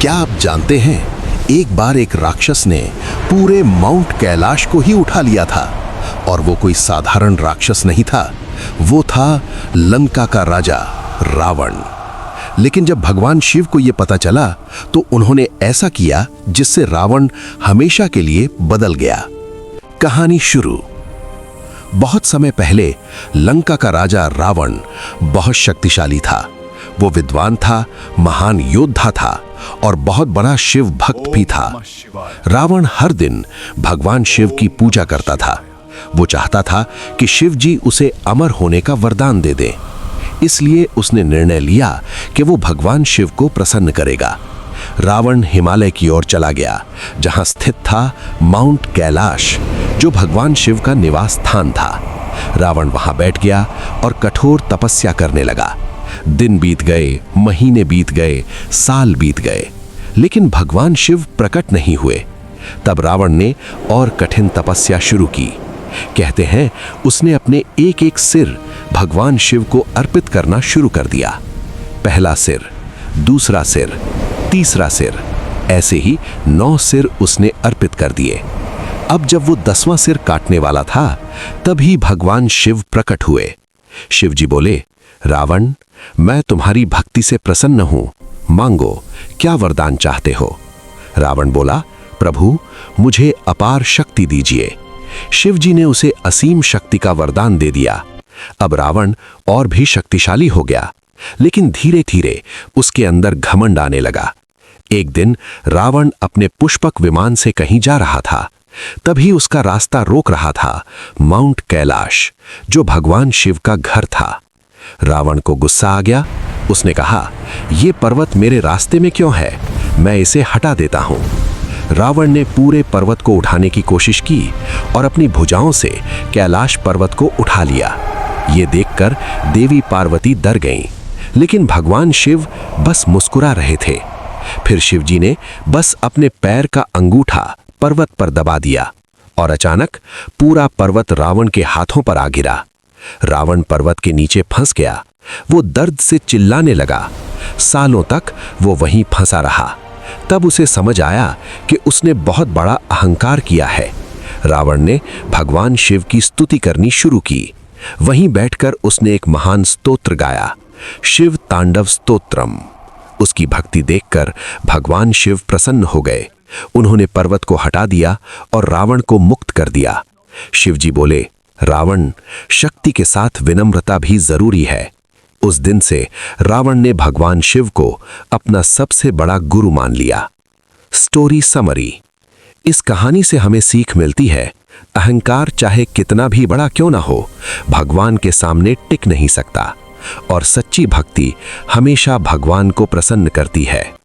क्या आप जानते हैं, एक बार एक राक्षस ने पूरे माउंट कैलाश को ही उठा लिया था। और वो कोई साधारण राक्षस नहीं था, वो था लंका का राजा रावण। लेकिन जब भगवान शिव को ये पता चला तो उन्होंने ऐसा किया जिससे रावण हमेशा के लिए बदल गया। कहानी शुरू। बहुत समय पहले लंका का राजा रावण बहुत शक्तिशाली था। वो विद्वान था, महान योद्धा था और बहुत बड़ा शिव भक्त भी था। रावण हर दिन भगवान शिव की पूजा करता था। वो चाहता था कि शिव जी उसे अमर होने का वरदान दे दें। इसलिए उसने निर्णय लिया कि वो भगवान शिव को प्रसन्न करेगा। रावण हिमालय की ओर चला गया, जहां स्थित था माउंट कैलाश, जो भगवान शिव का निवास स्थान था। रावण वहां बैठ गया और कठोर तपस्या करने लगा। दिन बीत गए, महीने बीत गए, साल बीत गए, लेकिन भगवान शिव प्रकट नहीं हुए। तब रावण ने और कठिन तपस्या शुरू की। कहते हैं उसने अपने एक एक सिर भगवान शिव को अर्पित करना शुरू कर दिया। पहला सिर, दूसरा सिर, तीसरा सिर, ऐसे ही 9 सिर उसने अर्पित कर दिए। अब जब वो 10वां सिर काटने वाला था, तभी भगवान शिव प्रकट हुए। शिव जी बोले, रावण, मैं तुम्हारी भक्ति से प्रसन्न हूं, मांगो, क्या वरदान चाहते हो? रावण बोला, प्रभु, मुझे अपार शक्ति दीजिए। शिव जी ने उसे असीम शक्ति का वरदान दे दिया। अब रावण और भी शक्तिशाली हो गया, लेकिन धीरे धीरे उसके अंदर घमंड आने लगा। एक दिन रावण अपने पुष्पक विमान से कहीं जा रहा था। तभी उसका रास्ता रोक रहा था माउंट कैलाश, जो भगवान शिव का घर था। रावण को गुस्सा आ गया। उसने कहा, ये पर्वत मेरे रास्ते में क्यों है? मैं इसे हटा देता हूं। रावण ने पूरे पर्वत को उठाने की कोशिश की और अपनी भुजाओं से कैलाश पर्वत को उठा लिया। ये देखकर देवी पार्वती डर गईं, लेकिन भगवान शिव बस मुस्कुरा रहे थे। फिर शिव जी ने बस अपने पैर का अंगूठा पर्वत पर दबा दिया और अचानक पूरा पर्वत रावण के हाथों पर आ गिरा। रावण पर्वत के नीचे फंस गया। वो दर्द से चिल्लाने लगा। सालों तक वो वहीं फंसा रहा। तब उसे समझ आया कि उसने बहुत बड़ा अहंकार किया है। रावण ने भगवान शिव की स्तुति करनी शुरू की। वहीं बैठकर उसने एक महान स्तोत्र गाया, शिव तांडव स्तोत्रम। उसकी भक्ति देखकर भगवान शिव प्रसन्न हो गए। उन्होंने पर्वत को हटा दिया और रावण को मुक्त कर दिया। शिव जी बोले, रावण, शक्ति के साथ विनम्रता भी जरूरी है। उस दिन से रावण ने भगवान शिव को अपना सबसे बड़ा गुरु मान लिया। Story summary. इस कहानी से हमें सीख मिलती है, अहंकार चाहे कितना भी बड़ा क्यों ना हो, भगवान के सामने टिक नहीं सकता और सच्ची भक्ति हमेशा भगवान को प्रसन्न करती है।